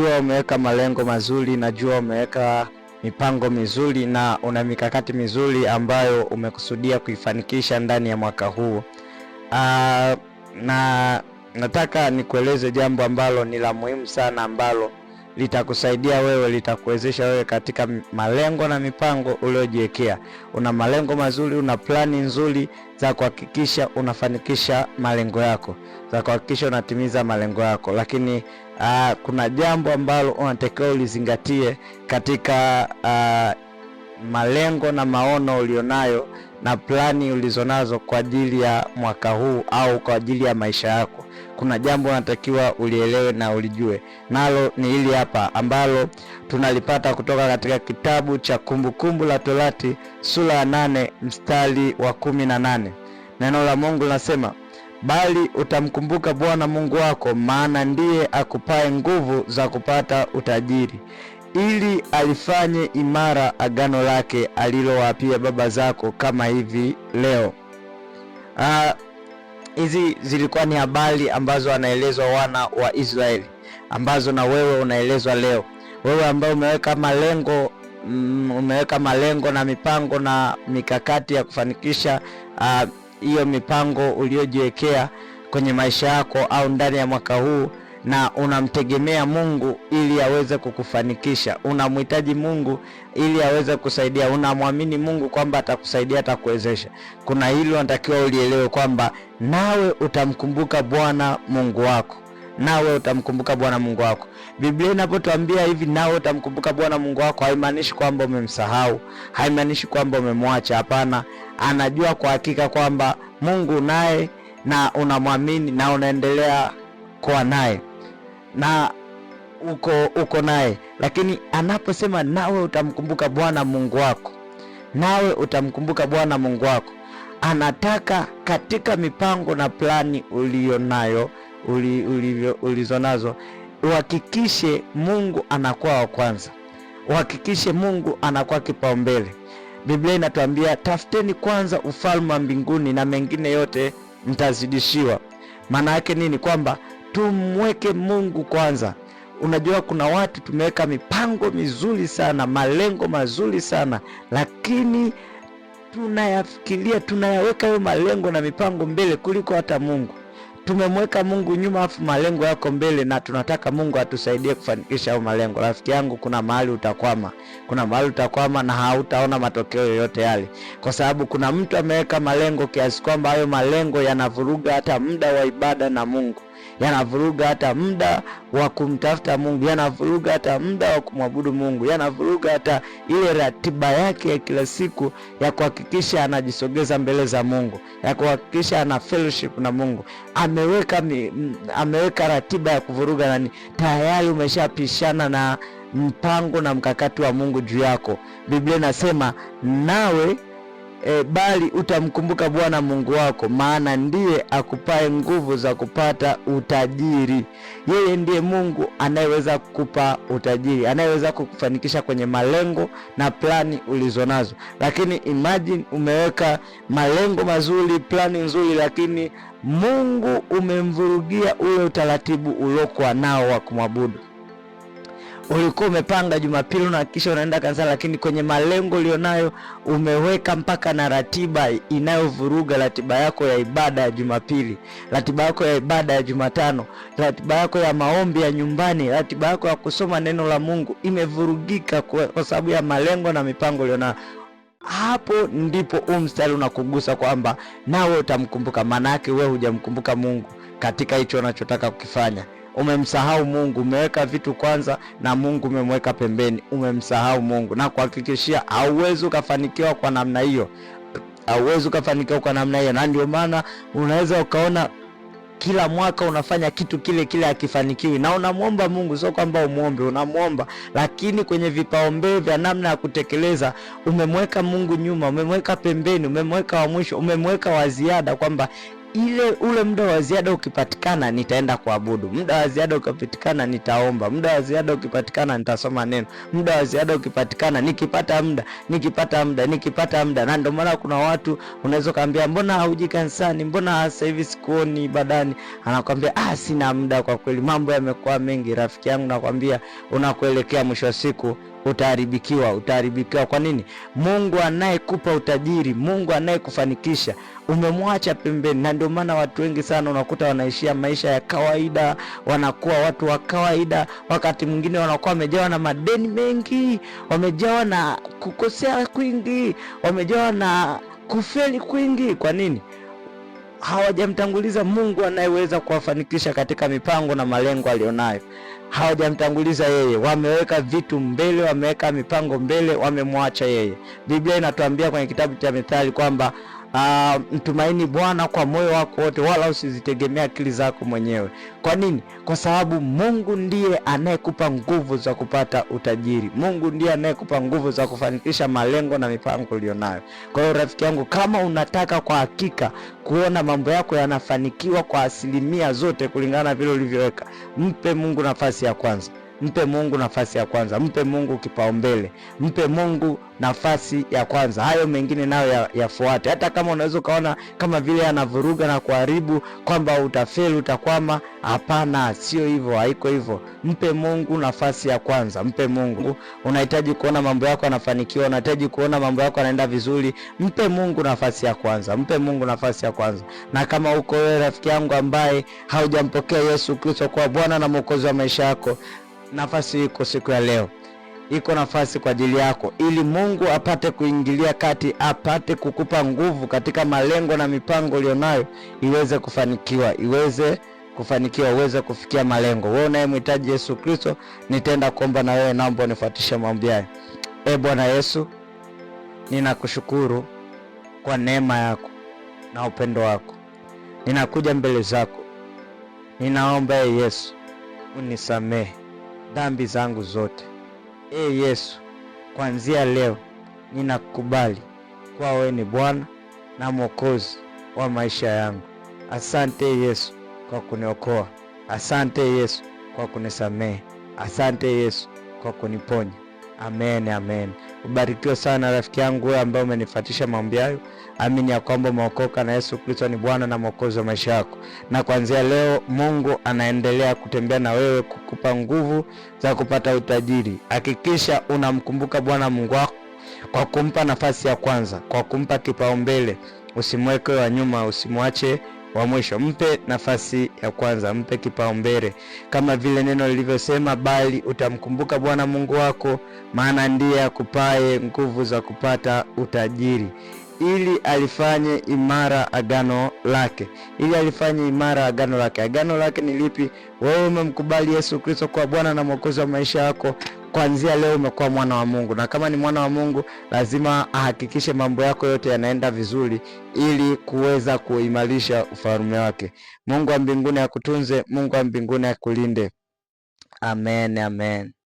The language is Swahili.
Najua umeweka malengo mazuri, najua umeweka mipango mizuri na una mikakati mizuri ambayo umekusudia kuifanikisha ndani ya mwaka huu. Na nataka nikueleze jambo ambalo ni la muhimu sana, ambalo litakusaidia wewe, litakuwezesha wewe katika malengo na mipango uliojiwekea. Una malengo mazuri, una plani nzuri za kuhakikisha unafanikisha malengo yako, za kuhakikisha unatimiza malengo yako, lakini kuna jambo ambalo unatakiwa ulizingatie katika malengo na maono ulionayo na plani ulizonazo kwa ajili ya mwaka huu au kwa ajili ya maisha yako. Kuna jambo unatakiwa ulielewe na ulijue, nalo ni hili hapa ambalo tunalipata kutoka katika kitabu cha Kumbukumbu la Torati sura ya 8 mstari wa 18. Neno la Mungu linasema, bali utamkumbuka Bwana Mungu wako, maana ndiye akupae nguvu za kupata utajiri, ili alifanye imara agano lake alilowaapia baba zako kama hivi leo. Hizi zilikuwa ni habari ambazo anaelezwa wana wa Israeli, ambazo na wewe unaelezwa leo. Wewe ambao umeweka malengo na mipango na mikakati ya kufanikisha hiyo mipango uliojiwekea kwenye maisha yako au ndani ya mwaka huu, na unamtegemea Mungu ili aweze kukufanikisha. Unamhitaji Mungu ili aweze kusaidia. Unamwamini Mungu kwamba atakusaidia, atakuwezesha. Kuna hilo unatakiwa ulielewe, kwamba nawe utamkumbuka Bwana Mungu wako. Nawe utamkumbuka Bwana Mungu wako. Biblia inapotuambia hivi, nawe utamkumbuka Bwana Mungu wako, haimaanishi kwamba umemsahau, haimaanishi kwamba umemwacha. Hapana, anajua kwa hakika kwamba Mungu naye, na unamwamini na unaendelea kuwa naye na uko naye. Lakini anaposema nawe utamkumbuka Bwana Mungu wako, nawe utamkumbuka Bwana Mungu wako, anataka katika mipango na plani ulionayo ulizonazo, uhakikishe Mungu anakuwa wa kwanza, uhakikishe Mungu anakuwa kipaumbele. Biblia inatuambia, tafuteni kwanza ufalme wa mbinguni na mengine yote mtazidishiwa. Maana yake nini? Kwamba tumweke Mungu kwanza. Unajua, kuna watu tumeweka mipango mizuri sana, malengo mazuri sana, lakini tunayafikiria, tunayaweka hayo malengo na mipango mbele kuliko hata Mungu. Tumemweka Mungu nyuma, afu malengo yako mbele, na tunataka Mungu atusaidie kufanikisha hayo malengo. Rafiki yangu, kuna mahali utakwama, na hautaona matokeo yoyote yale, kwa sababu kuna mtu ameweka malengo kiasi kwamba hayo malengo yanavuruga hata muda wa ibada na Mungu, yanavuruga hata muda wa kumtafuta Mungu, yanavuruga hata muda wa kumwabudu Mungu, yanavuruga hata ile ratiba yake ya kila siku ya kuhakikisha anajisogeza mbele za Mungu, ya kuhakikisha ana fellowship na Mungu. Ameweka ratiba ya kuvuruga, nani tayari umeshapishana na mpango na mkakati wa Mungu juu yako. Biblia inasema, nawe bali utamkumbuka Bwana Mungu wako, maana ndiye akupae nguvu za kupata utajiri. Yeye ndiye Mungu anayeweza kukupa utajiri, anayeweza kukufanikisha kwenye malengo na plani ulizonazo. Lakini imagine umeweka malengo mazuri, plani nzuri, lakini Mungu umemvurugia ule utaratibu uliokuwa nao wa kumwabudu. Ulikuwa umepanga Jumapili na kisha unaenda kanisa, lakini kwenye malengo ulionayo umeweka mpaka na ratiba inayovuruga ratiba yako ya ibada ya Jumapili, ratiba yako ya ibada ya Jumatano, ratiba yako ya maombi ya nyumbani, ratiba yako ya kusoma neno la Mungu imevurugika kwa sababu ya malengo na mipango ulionayo. Hapo ndipo mstari unakugusa kwamba nawe utamkumbuka. Maana yake wewe hujamkumbuka Mungu katika hicho unachotaka kukifanya. Umemsahau Mungu, umeweka vitu kwanza na Mungu umemweka pembeni, umemsahau Mungu. Na kuhakikishia hauwezi ukafanikiwa kwa namna hiyo, na ndio maana unaweza ukaona kila mwaka unafanya kitu kile kile hakifanikiwi, na unamwomba Mungu. Sio kwamba unamwomba, lakini kwenye vipaumbele vya namna ya kutekeleza umemweka Mungu nyuma, umemweka pembeni, umemweka wa mwisho, umemweka wa ziada, kwamba ule muda wa ziada ukipatikana nitaenda kuabudu, muda wa ziada ukipatikana nitaomba, muda wa ziada ukipatikana nitasoma neno, muda wa ziada ukipatikana nikipata muda. Na ndio maana kuna watu unaweza kaambia mbona hauji kanisani, mbona sasa hivi sikuoni ibadani, anakuambia sina muda, kwa kweli mambo yamekuwa mengi. Rafiki yangu, nakwambia unakuelekea mwisho wa siku utaharibikiwa. Kwa nini? Mungu anayekupa utajiri, Mungu anayekufanikisha umemwacha pembeni. Na ndio maana watu wengi sana unakuta wanaishia maisha ya kawaida, wanakuwa watu wa kawaida, wakati mwingine wanakuwa wamejawa na madeni mengi, wamejawa na kukosea kwingi, wamejawa na kufeli kwingi. Kwa nini? Hawajamtanguliza Mungu anayeweza kuwafanikisha katika mipango na malengo alionayo. Hawajamtanguliza yeye, wameweka vitu mbele, wameweka mipango mbele, wamemwacha yeye. Biblia inatuambia kwenye kitabu cha Mithali kwamba mtumaini Bwana kwa moyo wako wote, wala usizitegemea akili zako mwenyewe. Kwa nini? Kwa sababu Mungu ndiye anayekupa nguvu za kupata utajiri. Mungu ndiye anayekupa nguvu za kufanikisha malengo na mipango ulionayo. Kwa hiyo rafiki yangu, kama unataka kwa hakika kuona mambo yako yanafanikiwa kwa asilimia zote kulingana na vile ulivyoweka, mpe Mungu nafasi ya kwanza. Mpe Mungu nafasi ya kwanza, mpe Mungu kipaumbele, mpe Mungu nafasi ya kwanza. Hayo mengine nayo yafuate. Hata kama unaweza ukaona kama vile anavuruga na kuharibu, kwamba utafeli, utakwama, hapana, sio hivyo, haiko hivyo. Mpe Mungu nafasi ya kwanza, mpe Mungu. Unahitaji kuona mambo yako yanafanikiwa, unahitaji kuona mambo yako yanaenda vizuri, mpe Mungu nafasi ya kwanza, mpe Mungu nafasi ya kwanza. Na kama uko wewe rafiki yangu ambaye haujampokea Yesu Kristo kwa Bwana na Mwokozi wa maisha yako, nafasi iko siku ya leo, iko nafasi kwa ajili yako, ili Mungu apate kuingilia kati, apate kukupa nguvu katika malengo na mipango ulionayo, iweze kufanikiwa, uweze kufikia malengo. Wewe unayemhitaji Yesu Kristo, nitaenda kuomba na wewe, naomba unifuatishe maombi haya. Bwana Yesu, ninakushukuru kwa neema yako na upendo wako. Ninakuja mbele zako, ninaomba Yesu unisamehe dhambi zangu zote. Yesu, kuanzia leo ninakubali kwa wewe ni Bwana na Mwokozi wa maisha yangu. Asante Yesu kwa kuniokoa. Asante Yesu kwa kunisamehe. Asante Yesu kwa kuniponya. Amen, amen. Ubarikiwe sana rafiki yangu wewe ambaye umenifuatisha maombi hayo. Amini ya kwamba umeokoka na Yesu Kristo ni Bwana na Mwokozi wa maisha yako. Na kuanzia leo Mungu anaendelea kutembea na wewe, kukupa nguvu za kupata utajiri. Hakikisha unamkumbuka Bwana Mungu wako kwa kumpa nafasi ya kwanza, kwa kumpa kipaumbele. Usimweke wa nyuma, usimwache wa mwisho. Mpe nafasi ya kwanza, mpe kipaumbele, kama vile neno lilivyosema, bali utamkumbuka Bwana Mungu wako, maana ndiye akupaye nguvu za kupata utajiri, ili alifanye imara agano lake. Agano lake ni lipi? Wewe umemkubali Yesu Kristo kwa Bwana na Mwokozi wa maisha yako. Kuanzia leo umekuwa mwana wa Mungu, na kama ni mwana wa Mungu lazima ahakikishe mambo yako yote yanaenda vizuri, ili kuweza kuimarisha ufalme wake. Mungu wa mbinguni akutunze, Mungu wa mbinguni akulinde. Amen, amen.